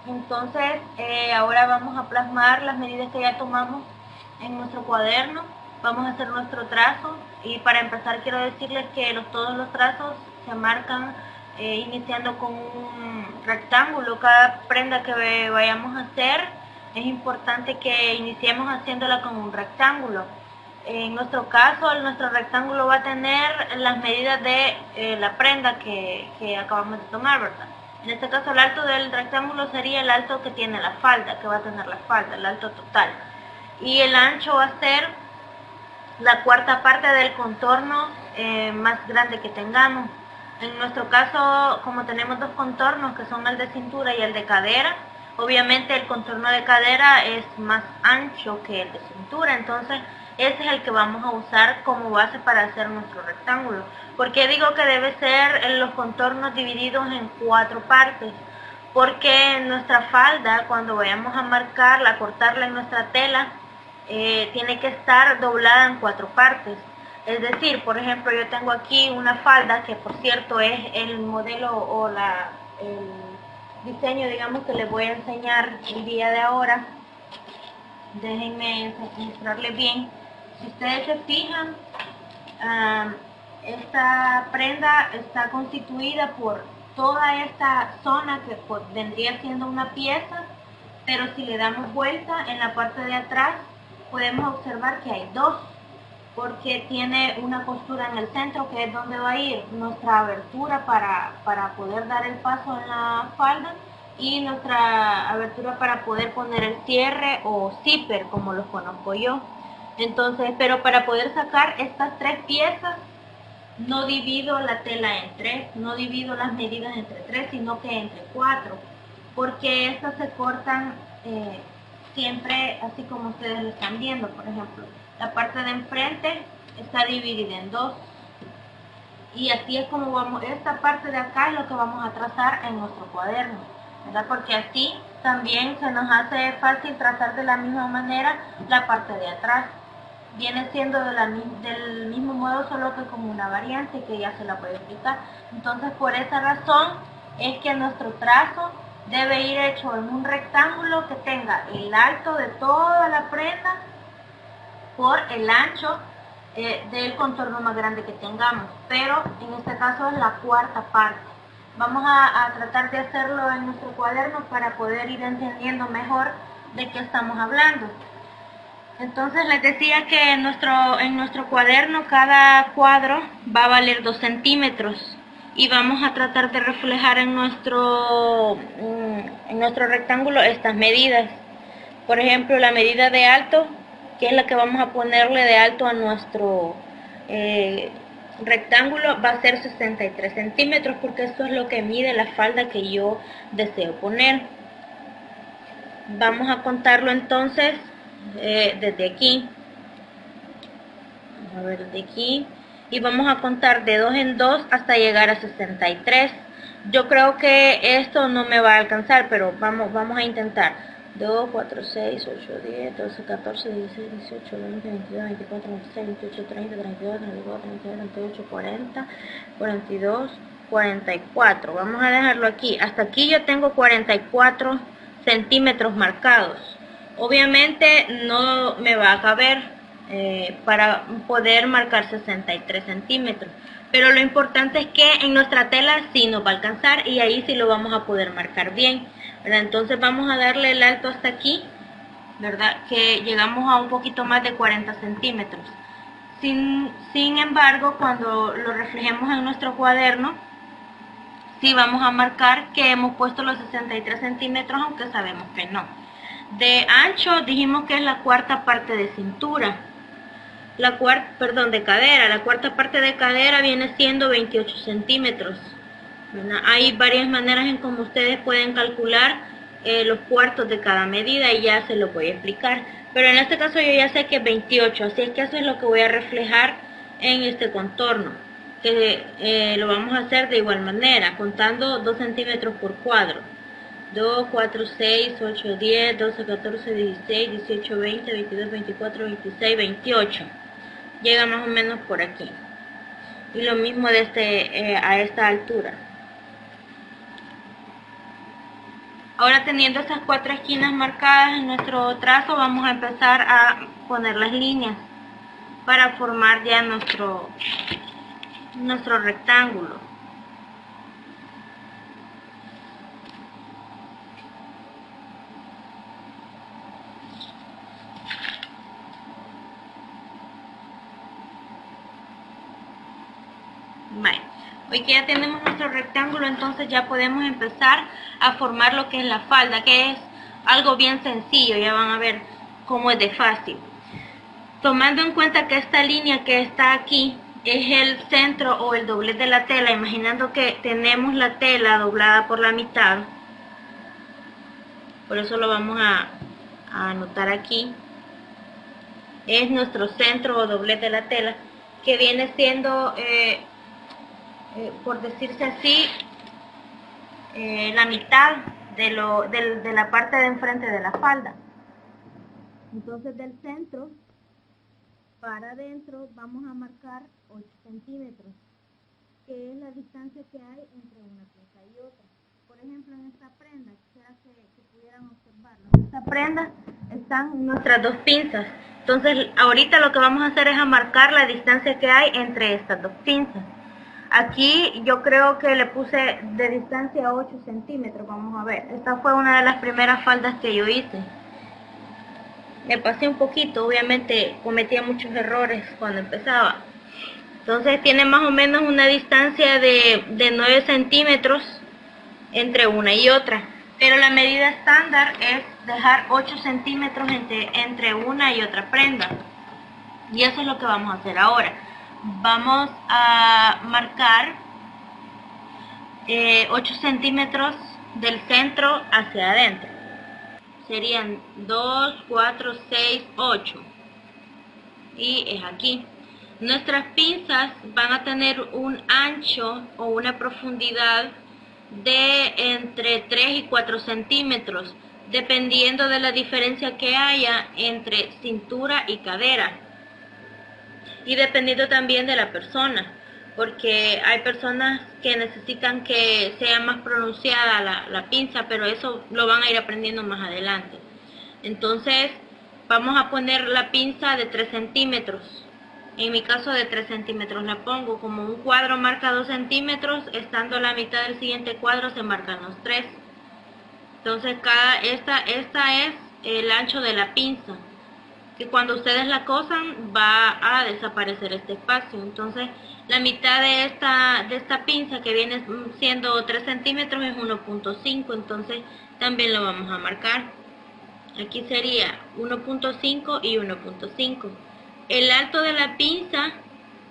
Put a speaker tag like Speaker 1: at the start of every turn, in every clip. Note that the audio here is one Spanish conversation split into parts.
Speaker 1: Entonces, ahora vamos a plasmar las medidas que ya tomamos en nuestro cuaderno. Vamos a hacer nuestro trazo y para empezar quiero decirles que todos los trazos se marcan iniciando con un rectángulo. Cada prenda que vayamos a hacer es importante que iniciemos haciéndola con un rectángulo. En nuestro caso, nuestro rectángulo va a tener las medidas de la prenda que acabamos de tomar, ¿verdad? En este caso el alto del rectángulo sería el alto que tiene la falda, que va a tener la falda, el alto total. Y el ancho va a ser la cuarta parte del contorno más grande que tengamos. En nuestro caso, como tenemos dos contornos, que son el de cintura y el de cadera, obviamente el contorno de cadera es más ancho que el de cintura, entonces ese es el que vamos a usar como base para hacer nuestro rectángulo. ¿Por qué digo que debe ser los contornos divididos en 4 partes? Porque nuestra falda, cuando vayamos a marcarla, a cortarla en nuestra tela, tiene que estar doblada en 4 partes. Es decir, por ejemplo, yo tengo aquí una falda que por cierto es el modelo o el diseño, digamos, que les voy a enseñar el día de ahora. Déjenme mostrarles bien. Si ustedes se fijan, esta prenda está constituida por toda esta zona que vendría siendo una pieza, pero si le damos vuelta en la parte de atrás podemos observar que hay dos, porque tiene una costura en el centro que es donde va a ir nuestra abertura para poder dar el paso en la falda y nuestra abertura para poder poner el cierre o zipper como los conozco yo. Entonces, pero para poder sacar estas 3 piezas no divido la tela en 3, no divido las medidas entre 3, sino que entre 4, porque estas se cortan siempre así como ustedes lo están viendo. Por ejemplo, la parte de enfrente está dividida en 2 y así es como esta parte de acá es lo que vamos a trazar en nuestro cuaderno, ¿verdad? Porque así también se nos hace fácil trazar de la misma manera la parte de atrás. Viene siendo del mismo modo, solo que como una variante que ya se la voy a explicar. Entonces, por esa razón es que nuestro trazo debe ir hecho en un rectángulo que tenga el alto de toda la prenda por el ancho del contorno más grande que tengamos, pero en este caso es la cuarta parte. Vamos a tratar de hacerlo en nuestro cuaderno para poder ir entendiendo mejor de qué estamos hablando. Entonces les decía que en nuestro cuaderno cada cuadro va a valer 2 centímetros y vamos a tratar de reflejar en nuestro rectángulo estas medidas. Por ejemplo, la medida de alto, que es la que vamos a ponerle de alto a nuestro rectángulo, va a ser 63 centímetros porque esto es lo que mide la falda que yo deseo poner. Vamos a contarlo entonces desde aquí. Vamos a ver desde aquí. Y vamos a contar de 2 en 2 hasta llegar a 63. Yo creo que esto no me va a alcanzar, pero vamos a intentar. 2, 4, 6, 8, 10, 12, 14, 16, 18, 20, 22, 24, 26, 28, 30, 32, 34, 36, 38, 40, 42, 44. Vamos a dejarlo aquí. Hasta aquí yo tengo 44 centímetros marcados. Obviamente no me va a caber para poder marcar 63 centímetros, pero lo importante es que en nuestra tela sí nos va a alcanzar y ahí sí lo vamos a poder marcar bien, ¿verdad? Entonces vamos a darle el alto hasta aquí, ¿verdad? Que llegamos a un poquito más de 40 centímetros. Sin embargo, cuando lo reflejemos en nuestro cuaderno, sí vamos a marcar que hemos puesto los 63 centímetros, aunque sabemos que no. De ancho dijimos que es la cuarta parte de cintura. De cadera. La cuarta parte de cadera viene siendo 28 centímetros. ¿Verdad? Hay varias maneras en cómo ustedes pueden calcular los cuartos de cada medida y ya se lo voy a explicar. Pero en este caso yo ya sé que es 28, así es que eso es lo que voy a reflejar en este contorno. Que lo vamos a hacer de igual manera, contando 2 centímetros por cuadro. 2, 4, 6, 8, 10, 12, 14, 16, 18, 20, 22, 24, 26, 28. Llega más o menos por aquí. Y lo mismo a esta altura. Ahora, teniendo esas 4 esquinas marcadas en nuestro trazo, vamos a empezar a poner las líneas para formar ya nuestro rectángulo. Vale. Hoy que ya tenemos nuestro rectángulo, entonces ya podemos empezar a formar lo que es la falda, que es algo bien sencillo. Ya van a ver cómo es de fácil. Tomando en cuenta que esta línea que está aquí es el centro o el doblez de la tela, imaginando que tenemos la tela doblada por la mitad, por eso lo vamos a anotar aquí, es nuestro centro o doblez de la tela, que viene siendo, por decirse así, la mitad de la parte de enfrente de la falda. Entonces, del centro para adentro vamos a marcar 8 centímetros, que es la distancia que hay entre una pieza y otra. Por ejemplo, en esta prenda, quisiera que pudieran observarlo. En esta prenda están nuestras 2 pinzas. Entonces, ahorita lo que vamos a hacer es a marcar la distancia que hay entre estas 2 pinzas. Aquí yo creo que le puse de distancia 8 centímetros, vamos a ver. Esta fue una de las primeras faldas que yo hice. Me pasé un poquito, obviamente cometía muchos errores cuando empezaba. Entonces tiene más o menos una distancia de 9 centímetros entre una y otra. Pero la medida estándar es dejar 8 centímetros entre una y otra prenda. Y eso es lo que vamos a hacer ahora. Vamos a marcar 8 centímetros del centro hacia adentro. Serían 2, 4, 6, 8. Y es aquí. Nuestras pinzas van a tener un ancho o una profundidad de entre 3 y 4 centímetros, dependiendo de la diferencia que haya entre cintura y cadera. Y dependiendo también de la persona, porque hay personas que necesitan que sea más pronunciada la pinza, pero eso lo van a ir aprendiendo más adelante. Entonces vamos a poner la pinza de 3 centímetros. En mi caso de 3 centímetros la pongo. Como un cuadro marca 2 centímetros, estando a la mitad del siguiente cuadro se marcan los 3. Entonces esta es el ancho de la pinza, que cuando ustedes la cosan va a desaparecer este espacio. Entonces la mitad de esta pinza, que viene siendo 3 centímetros, es 1.5, entonces también lo vamos a marcar. Aquí sería 1.5 y 1.5. El alto de la pinza,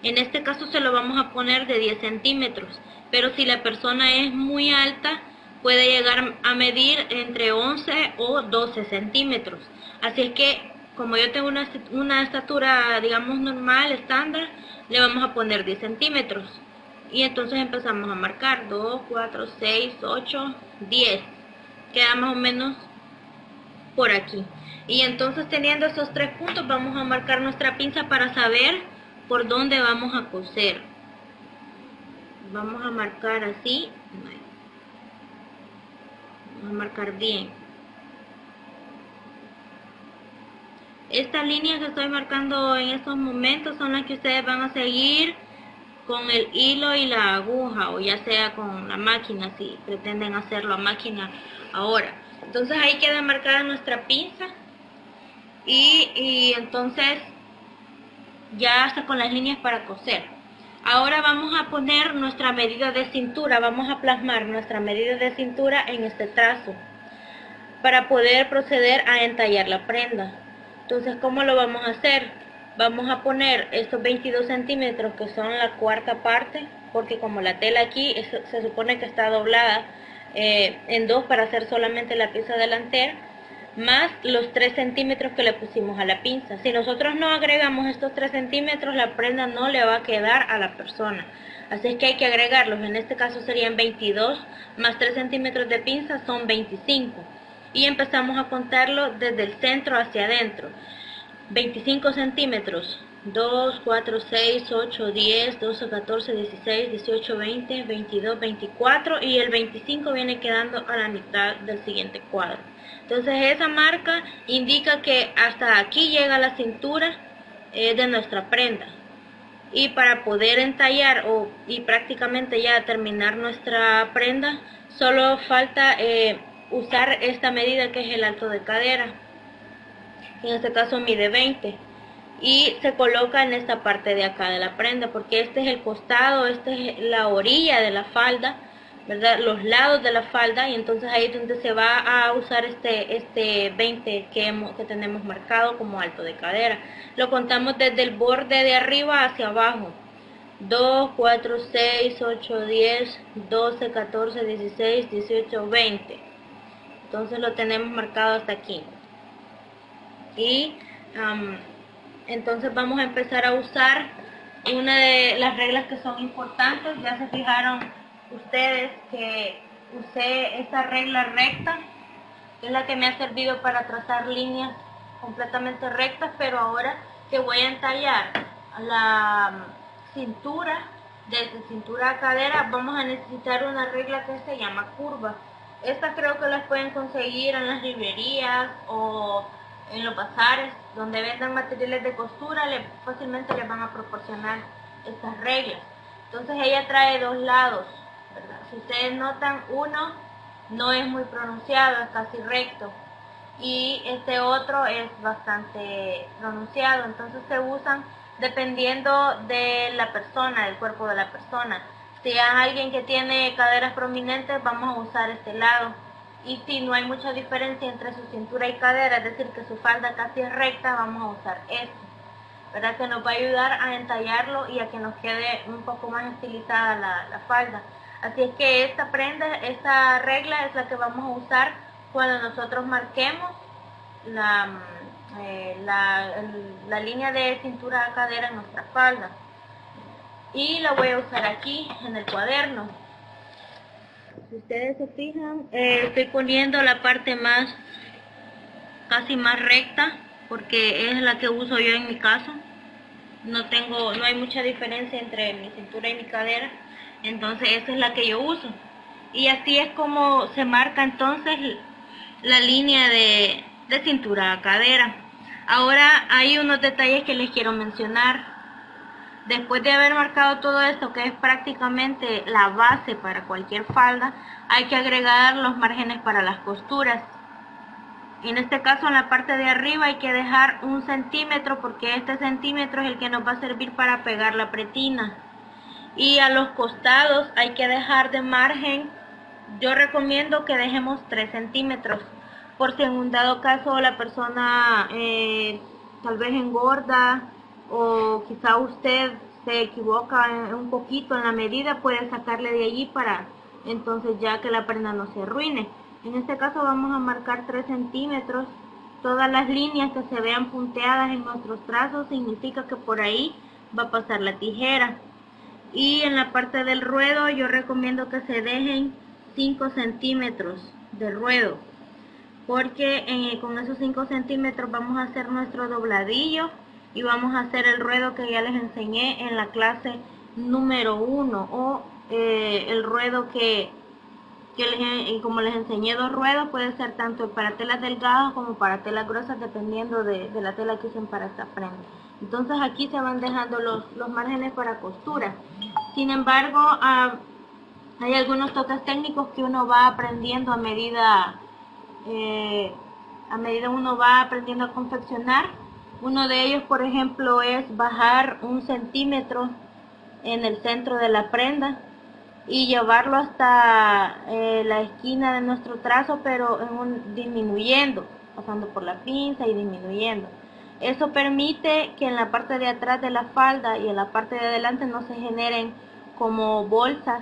Speaker 1: en este caso se lo vamos a poner de 10 centímetros, pero si la persona es muy alta, puede llegar a medir entre 11 o 12 centímetros. Así es que, como yo tengo una estatura, digamos, normal, estándar, le vamos a poner 10 centímetros. Y entonces empezamos a marcar 2, 4, 6, 8, 10. Queda más o menos por aquí. Y entonces, teniendo esos 3 puntos, vamos a marcar nuestra pinza para saber por dónde vamos a coser. Vamos a marcar así. Vamos a marcar bien. Estas líneas que estoy marcando en estos momentos son las que ustedes van a seguir con el hilo y la aguja, o ya sea con la máquina, si pretenden hacerlo a máquina ahora. Entonces ahí queda marcada nuestra pinza. Y entonces ya está con las líneas para coser. Ahora vamos a poner nuestra medida de cintura, vamos a plasmar nuestra medida de cintura en este trazo para poder proceder a entallar la prenda. Entonces, ¿cómo lo vamos a hacer? Vamos a poner estos 22 centímetros, que son la cuarta parte, porque como la tela aquí se supone que está doblada en 2 para hacer solamente la pieza delantera, más los 3 centímetros que le pusimos a la pinza. Si nosotros no agregamos estos 3 centímetros, la prenda no le va a quedar a la persona. Así es que hay que agregarlos. En este caso serían 22 más 3 centímetros de pinza, son 25. Y empezamos a contarlo desde el centro hacia adentro. 25 centímetros 2, 4, 6, 8, 10, 12, 14, 16, 18, 20, 22, 24 y el 25 viene quedando a la mitad del siguiente cuadro. Entonces esa marca indica que hasta aquí llega la cintura de nuestra prenda. Y para poder entallar y prácticamente ya terminar nuestra prenda, solo falta usar esta medida que es el alto de cadera. En este caso mide 20 y se coloca en esta parte de acá de la prenda, porque este es el costado, esta es la orilla de la falda, ¿verdad? Los lados de la falda, y entonces ahí es donde se va a usar este 20 que tenemos marcado como alto de cadera. Lo contamos desde el borde de arriba hacia abajo. 2, 4, 6, 8, 10, 12, 14, 16, 18, 20. Entonces lo tenemos marcado hasta aquí. Y entonces vamos a empezar a usar una de las reglas que son importantes. Ya se fijaron ustedes que usé esta regla recta, que es la que me ha servido para trazar líneas completamente rectas, pero ahora que voy a entallar la cintura, desde cintura a cadera, vamos a necesitar una regla que se llama curva. Estas creo que las pueden conseguir en las librerías o en los bazares donde vendan materiales de costura, fácilmente les van a proporcionar estas reglas. Entonces ella trae dos lados, ¿verdad? Si ustedes notan, uno no es muy pronunciado, es casi recto, y este otro es bastante pronunciado. Entonces se usan dependiendo de la persona, del cuerpo de la persona. Si es alguien que tiene caderas prominentes, vamos a usar este lado. Y si no hay mucha diferencia entre su cintura y cadera, es decir, que su falda casi es recta, vamos a usar este, ¿verdad? Que nos va a ayudar a entallarlo y a que nos quede un poco más estilizada la falda. Así es que esta prenda, esta regla es la que vamos a usar cuando nosotros marquemos la línea de cintura a cadera en nuestra falda. Y la voy a usar aquí en el cuaderno. Si ustedes se fijan, estoy poniendo la parte casi más recta, porque es la que uso yo en mi caso. No hay mucha diferencia entre mi cintura y mi cadera, entonces esa es la que yo uso. Y así es como se marca entonces la línea de cintura a cadera. Ahora hay unos detalles que les quiero mencionar. Después de haber marcado todo esto, que es prácticamente la base para cualquier falda, hay que agregar los márgenes para las costuras. En este caso, en la parte de arriba hay que dejar 1 centímetro, porque este centímetro es el que nos va a servir para pegar la pretina. Y a los costados hay que dejar de margen, yo recomiendo que dejemos 3 centímetros, por si en un dado caso la persona tal vez engorda, o quizá usted se equivoca un poquito en la medida, puede sacarle de allí para entonces ya que la prenda no se arruine. En este caso vamos a marcar 3 centímetros. Todas las líneas que se vean punteadas en nuestros trazos significa que por ahí va a pasar la tijera. Y en la parte del ruedo yo recomiendo que se dejen 5 centímetros de ruedo, porque con esos 5 centímetros vamos a hacer nuestro dobladillo y vamos a hacer el ruedo que ya les enseñé en la clase número 1, o el ruedo como les enseñé 2 ruedos, puede ser tanto para telas delgadas como para telas gruesas, dependiendo de la tela que usen para esta prenda. Entonces aquí se van dejando los márgenes para costura. Sin embargo, hay algunos toques técnicos que uno va aprendiendo a medida uno va aprendiendo a confeccionar. Uno de ellos, por ejemplo, es bajar 1 centímetro en el centro de la prenda y llevarlo hasta la esquina de nuestro trazo, pero disminuyendo, pasando por la pinza y disminuyendo. Eso permite que en la parte de atrás de la falda y en la parte de adelante no se generen como bolsas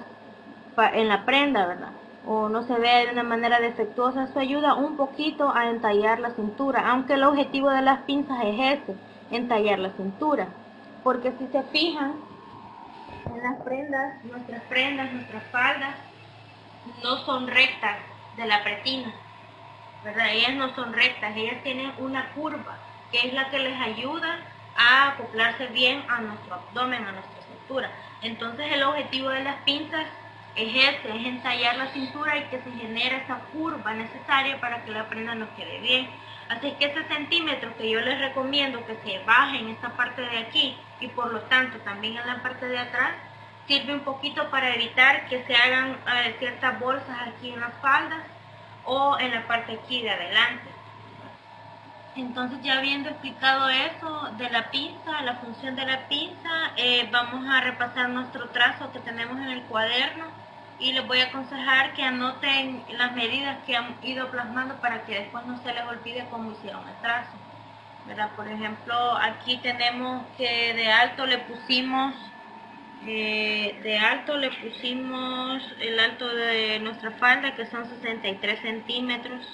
Speaker 1: en la prenda, ¿verdad? O no se vea de una manera defectuosa. Eso ayuda un poquito a entallar la cintura, aunque el objetivo de las pinzas es ese, entallar la cintura. Porque si se fijan, en las prendas, nuestras faldas no son rectas de la pretina, ¿verdad? Ellas no son rectas, ellas tienen una curva, que es la que les ayuda a acoplarse bien a nuestro abdomen, a nuestra cintura. Entonces el objetivo de las pinzas es ese, es entallar la cintura y que se genere esa curva necesaria para que la prenda nos quede bien. Así que ese centímetro que yo les recomiendo que se baje en esta parte de aquí y por lo tanto también en la parte de atrás, sirve un poquito para evitar que se hagan ciertas bolsas aquí en las faldas o en la parte aquí de adelante. Entonces, ya habiendo explicado eso de la pinza, la función de la pinza, vamos a repasar nuestro trazo que tenemos en el cuaderno y les voy a aconsejar que anoten las medidas que han ido plasmando para que después no se les olvide cómo hicieron el trazo, ¿verdad? Por ejemplo, aquí tenemos que de alto le pusimos el alto de nuestra falda, que son 63 centímetros.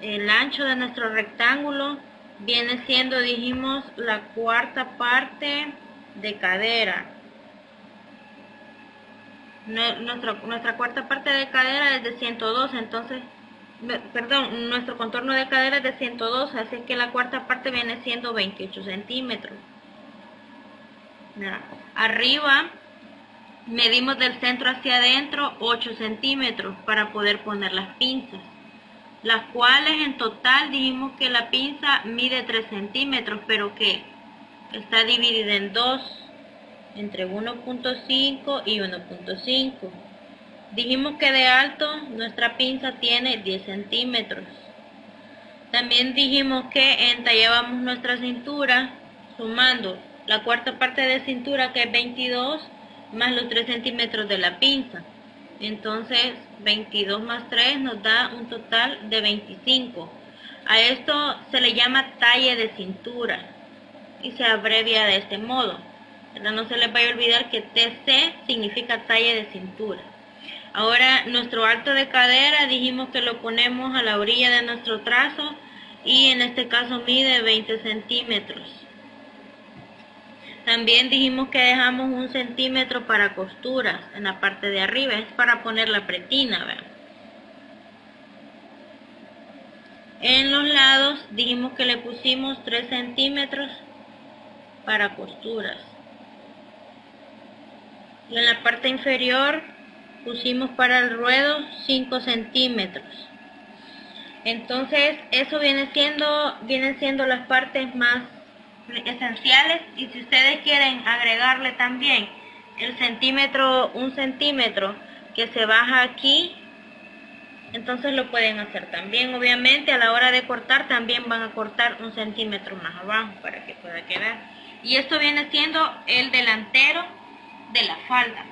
Speaker 1: El ancho de nuestro rectángulo viene siendo, dijimos, la cuarta parte de cadera. Nuestra cuarta parte de cadera es de 112, entonces, perdón, nuestro contorno de cadera es de 112, así que la cuarta parte viene siendo 28 centímetros. Arriba medimos del centro hacia adentro 8 centímetros para poder poner las pinzas, las cuales en total dijimos que la pinza mide 3 centímetros, pero que está dividida en dos, entre 1.5 y 1.5. Dijimos que de alto nuestra pinza tiene 10 centímetros. También dijimos que entallábamos nuestra cintura sumando la cuarta parte de cintura, que es 22, más los 3 centímetros de la pinza. Entonces 22 más 3 nos da un total de 25. A esto se le llama talle de cintura y se abrevia de este modo. No se les vaya a olvidar que TC significa talle de cintura. Ahora nuestro alto de cadera dijimos que lo ponemos a la orilla de nuestro trazo y en este caso mide 20 centímetros. También dijimos que dejamos 1 centímetro para costuras en la parte de arriba, es para poner la pretina, ¿verdad? En los lados dijimos que le pusimos 3 centímetros para costuras. Y en la parte inferior pusimos para el ruedo 5 centímetros. Entonces eso vienen siendo las partes más esenciales, y si ustedes quieren agregarle también el centímetro, 1 centímetro que se baja aquí, entonces lo pueden hacer también. Obviamente a la hora de cortar también van a cortar 1 centímetro más abajo para que pueda quedar. Y esto viene siendo el delantero de la falda.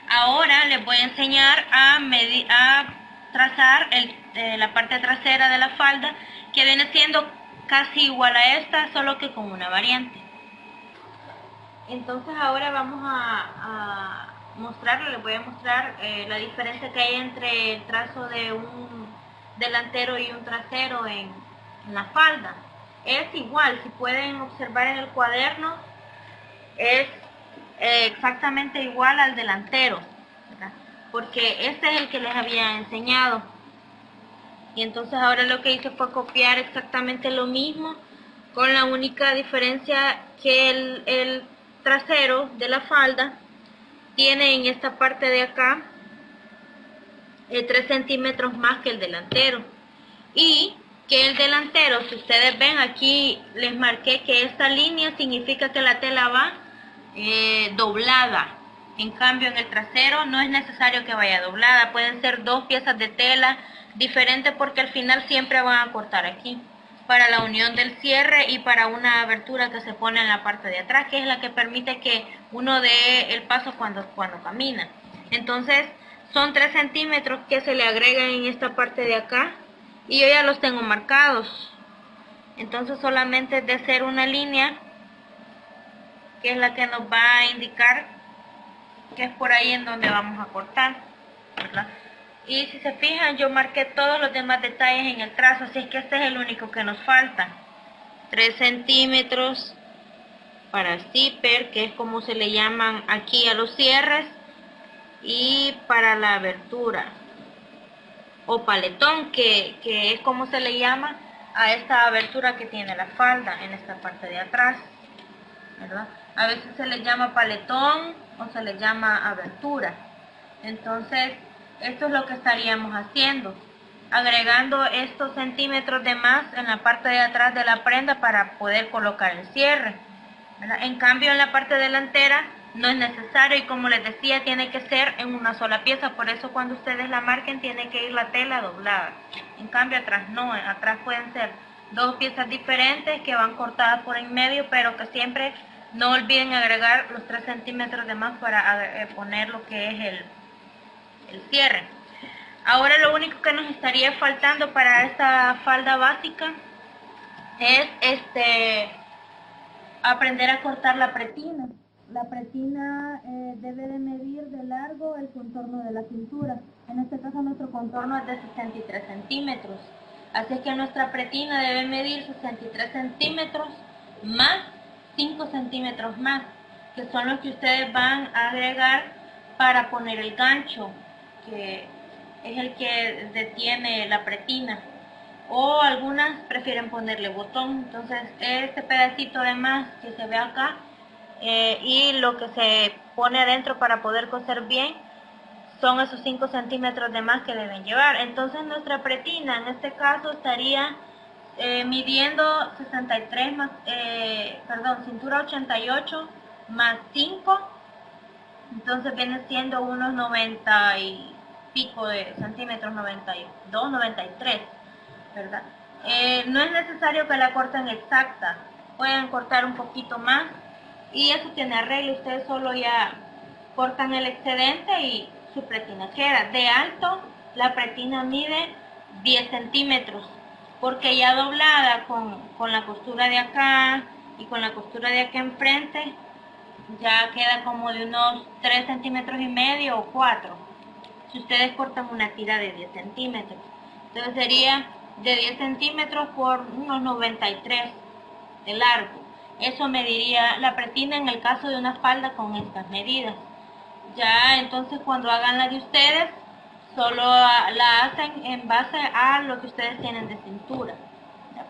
Speaker 1: Ahora les voy a enseñar a trazar la parte trasera de la falda, que viene siendo casi igual a esta, solo que con una variante. Entonces ahora vamos a mostrarlo, les voy a mostrar la diferencia que hay entre el trazo de un delantero y un trasero en la falda. Es igual, si pueden observar en el cuaderno, es exactamente igual al delantero, ¿verdad? Porque este es el que les había enseñado. Y entonces ahora lo que hice fue copiar exactamente lo mismo, con la única diferencia que el trasero de la falda tiene en esta parte de acá 3 centímetros más que el delantero. Y que el delantero, si ustedes ven aquí, les marqué que esta línea significa que la tela va doblada. En cambio en el trasero no es necesario que vaya doblada, pueden ser 2 piezas de tela diferentes, porque al final siempre van a cortar aquí para la unión del cierre y para una abertura que se pone en la parte de atrás, que es la que permite que uno dé el paso cuando camina. Entonces son 3 centímetros que se le agregan en esta parte de acá y yo ya los tengo marcados. Entonces solamente es de hacer una línea, que es la que nos va a indicar que es por ahí en donde vamos a cortar, ¿verdad? Y si se fijan, yo marqué todos los demás detalles en el trazo, así es que este es el único que nos falta. 3 centímetros para zipper, que es como se le llaman aquí a los cierres, y para la abertura o paletón, que es como se le llama a esta abertura que tiene la falda en esta parte de atrás, ¿verdad? A veces se le llama paletón o se le llama abertura. Entonces, esto es lo que estaríamos haciendo, agregando estos centímetros de más en la parte de atrás de la prenda para poder colocar el cierre, ¿verdad? En cambio, en la parte delantera no es necesario y como les decía, tiene que ser en una sola pieza. Por eso cuando ustedes la marquen tiene que ir la tela doblada. En cambio atrás no, atrás pueden ser dos piezas diferentes que van cortadas por en medio, pero que siempre no olviden agregar los 3 centímetros de más para poner lo que es el cierre. Ahora lo único que nos estaría faltando para esta falda básica es aprender a cortar la pretina. La pretina debe de medir de largo el contorno de la cintura. En este caso nuestro contorno es de 63 centímetros. Así que nuestra pretina debe medir 63 centímetros más 5 centímetros más, que son los que ustedes van a agregar para poner el gancho, que es el que detiene la pretina. O algunas prefieren ponerle botón. Entonces este pedacito de más que se ve acá y lo que se pone adentro para poder coser bien son esos 5 centímetros de más que deben llevar. Entonces nuestra pretina en este caso estaría midiendo 63 más, cintura 88 más 5, entonces viene siendo unos 90 y pico de centímetros, 92, 93, ¿verdad? No es necesario que la corten exacta, pueden cortar un poquito más y eso tiene arreglo. Ustedes solo ya cortan el excedente y su pretina queda. De alto la pretina mide 10 centímetros porque ya doblada con la costura de acá y con la costura de acá enfrente ya queda como de unos 3 centímetros y medio o 4 si ustedes cortan una tira de 10 centímetros. Entonces sería de 10 centímetros por unos 93 de largo. Eso mediría la pretina en el caso de una falda con estas medidas. Ya entonces cuando hagan la de ustedes, solo la hacen en base a lo que ustedes tienen de cintura.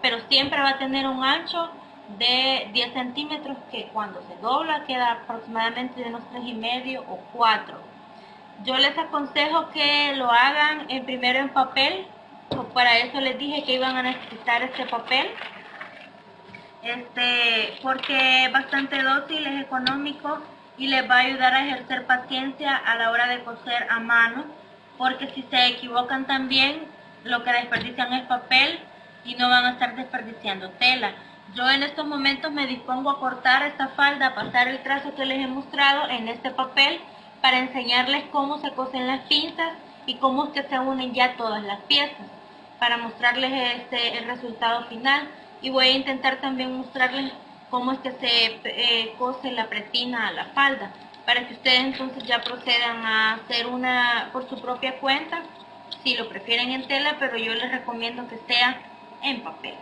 Speaker 1: Pero siempre va a tener un ancho de 10 centímetros que cuando se dobla queda aproximadamente de unos 3,5 o 4. Yo les aconsejo que lo hagan primero en papel. Para eso les dije que iban a necesitar este papel. Porque es bastante dócil, es económico y les va a ayudar a ejercer paciencia a la hora de coser a mano, porque si se equivocan también lo que desperdician es papel y no van a estar desperdiciando tela. Yo en estos momentos me dispongo a cortar esta falda, a pasar el trazo que les he mostrado en este papel para enseñarles cómo se cosen las pinzas y cómo es que se unen ya todas las piezas, para mostrarles el resultado final. Y voy a intentar también mostrarles cómo es que se cose la pretina a la falda, para que ustedes entonces ya procedan a hacer una por su propia cuenta, si lo prefieren en tela, pero yo les recomiendo que sea en papel.